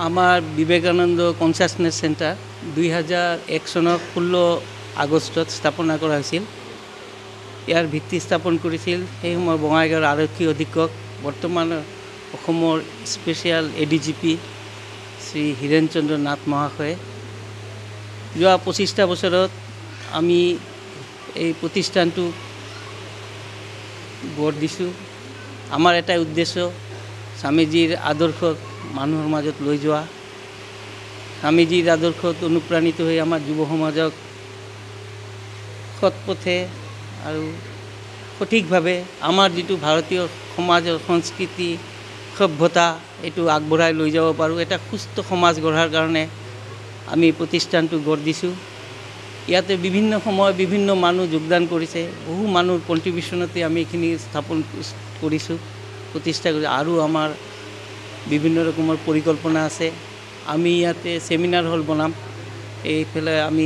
আমাৰ Vivekananda consciousness centre 2001 চনৰ 16 আগষ্টত স্থাপনা কৰা হৈছিল। ইয়াৰ ভিত্তি স্থাপন কৰিছিল সেই সময়ৰ বঙাইগাঁৱৰ আৰক্ষী অধীক্ষক বৰ্তমান অসমৰ স্পেচিয়েল ADGP শ্ৰী হীৰেন চন্দ্ৰ নাথ মহাশয়ে। যোৱা 25টা বছৰত আমি এই প্ৰতিষ্ঠানটো গঢ় দিছোঁ। আমাৰ এটাই উদ্দেশ্য স্বামীজীৰ আদৰ্শক মানুহৰ মাজত লৈ যোৱা। স্বামীজীৰ আদৰ্শত অনুপ্ৰাণিত হৈ আমাৰ যুৱ সমাজক সৎ পথে আৰু সঠিকভাৱে আমাৰ যিটো ভাৰতীয় সমাজৰ সংস্কৃতি সভ্যতা এইটো আগবঢ়াই লৈ যাব পাৰোঁ। এটা সুস্থ সমাজ গঢ়াৰ কাৰণে আমি প্ৰতিষ্ঠানটো গঢ় দিছোঁ। ইয়াতে বিভিন্ন সময় বিভিন্ন মানুহ যোগদান কৰিছে। বহু মানুহৰ কণ্ট্ৰিবিউশ্যনতে আমি এইখিনি স্থাপন কৰিছোঁ, প্ৰতিষ্ঠা কৰিছোঁ। আৰু আমাৰ বিভিন্ন ৰকমৰ পৰিকল্পনা আছে। আমি ইয়াতে ছেমিনাৰ হল বনাম, এইফালে আমি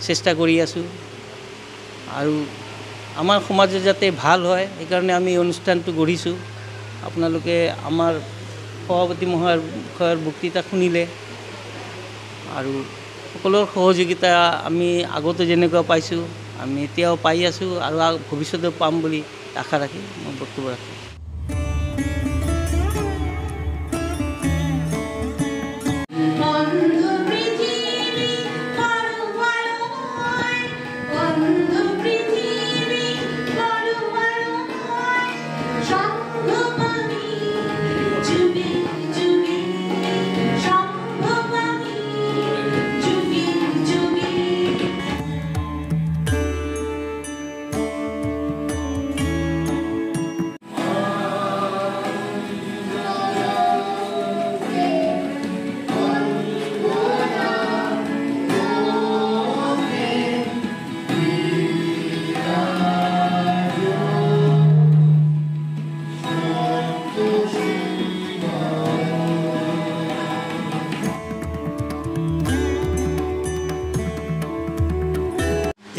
চেষ্টা কৰি আছোঁ। আৰু আমাৰ সমাজে যাতে ভাল হয় সেইকাৰণে আমি অনুষ্ঠানটো গঢ়িছোঁ। আপোনালোকে আমাৰ সভাপতি মহাশয়ৰ বক্তৃতা শুনিলে আৰু সকলোৰ সহযোগিতা আমি আগতে যেনেকুৱা পাইছোঁ আমি এতিয়াও পাই আছোঁ আৰু ভৱিষ্যতেও পাম বুলি আশা ৰাখি মই বক্তব্য ৰাখোঁ।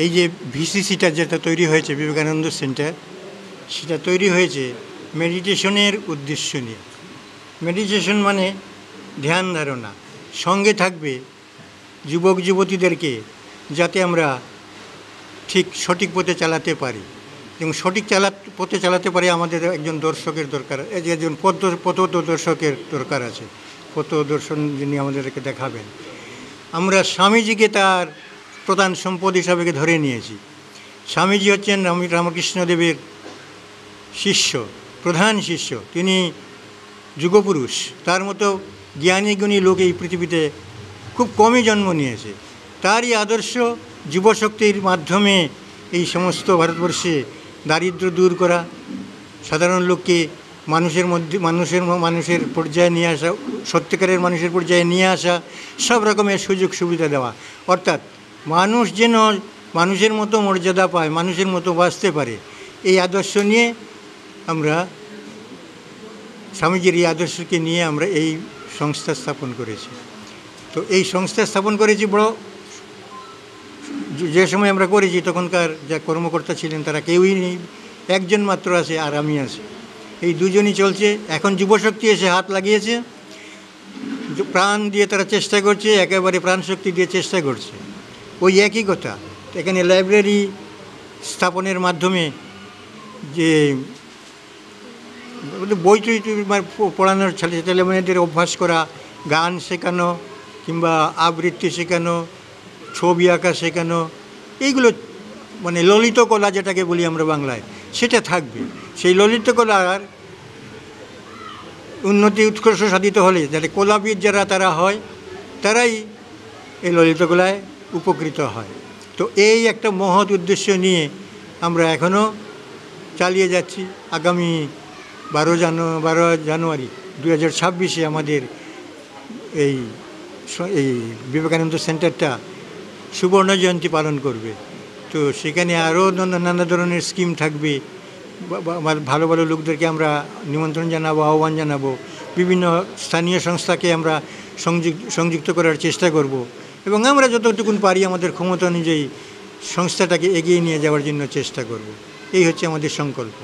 এই যে ভিসিসিটা যেটা তৈরি হয়েছে বিবেকানন্দ সেন্টার, সেটা তৈরি হয়েছে মেডিটেশনের উদ্দেশ্য নিয়ে। মেডিটেশন মানে ধ্যান ধারণা। সঙ্গে থাকবে যুবক যুবতীদেরকে যাতে আমরা ঠিক সঠিক পথে চালাতে পারি এবং সঠিক পথে চালাতে পারি। আমাদের একজন দর্শকের দরকার, একজন পথদর্শকের দরকার আছে। পথদর্শন যিনি আমাদেরকে দেখাবেন। আমরা স্বামীজিকে তার প্রধান সম্পদ হিসাবে ধরে নিয়েছি। স্বামীজি হচ্ছেন রামকৃষ্ণদেবের শিষ্য, প্রধান শিষ্য। তিনি যুগপুরুষ। তার মতো জ্ঞানী গুণী লোক এই পৃথিবীতে খুব কমই জন্ম নিয়েছে। তারই আদর্শ যুবশক্তির মাধ্যমে এই সমস্ত ভারতবর্ষে দারিদ্র্য দূর করা, সাধারণ লোককে মানুষের পর্যায়ে নিয়ে আসা, সত্যিকারের মানুষের পর্যায়ে নিয়ে আসা, সব রকমের সুযোগ সুবিধা দেওয়া। অর্থাৎ মানুষ যেন মানুষের মতো মর্যাদা পায়, মানুষের মতো বাঁচতে পারে, এই আদর্শ নিয়ে আমরা স্বামীজির এই আদর্শকে নিয়ে আমরা এই সংস্থা স্থাপন করেছি। তো এই সংস্থা স্থাপন করেছি বড়, যে সময় আমরা করেছি তখনকার যা কর্মকর্তা ছিলেন তারা কেউই নেই, একজন মাত্র আছে আর আমি আছি। এই দুজনই চলছে। এখন যুবশক্তি এসে হাত লাগিয়েছে, প্রাণ দিয়ে তারা চেষ্টা করছে, একেবারে প্রাণশক্তি দিয়ে চেষ্টা করছে। ওই একই কথা। এখানে লাইব্রেরি স্থাপনের মাধ্যমে যে বই টই পড়ানোর ছেলেমেয়েদের অভ্যাস করা, গান শেখানো কিংবা আবৃত্তি শেখানো, ছবি আঁকা শেখানো, এইগুলো ললিত কলা যেটাকে বলি আমরা বাংলায়, সেটা থাকবে। সেই ললিত কলার উন্নতি উৎকর্ষ সাধিত হলে যাতে কলাবিদ যারা তারা হয়, তারাই এই ললিত কলায় উপকৃত হয়। তো এই একটা মহৎ উদ্দেশ্য নিয়ে আমরা এখনও চালিয়ে যাচ্ছি। আগামী 12 জানুয়ারি 2026 আমাদের এই বিবেকানন্দ সেন্টারটা সুবর্ণ জয়ন্তী পালন করবে। তো সেখানে আরও নানা ধরনের স্কিম থাকবে। ভালো ভালো লোকদেরকে আমরা নিমন্ত্রণ জানাবো, আহ্বান জানাবো। বিভিন্ন স্থানীয় সংস্থাকে আমরা সংযুক্ত করার চেষ্টা করব এবং আমরা যতটুকুন পারি আমাদের ক্ষমতা অনুযায়ী সংস্থাটাকে এগিয়ে নিয়ে যাওয়ার জন্য চেষ্টা করব। এই হচ্ছে আমাদের সংকল্প।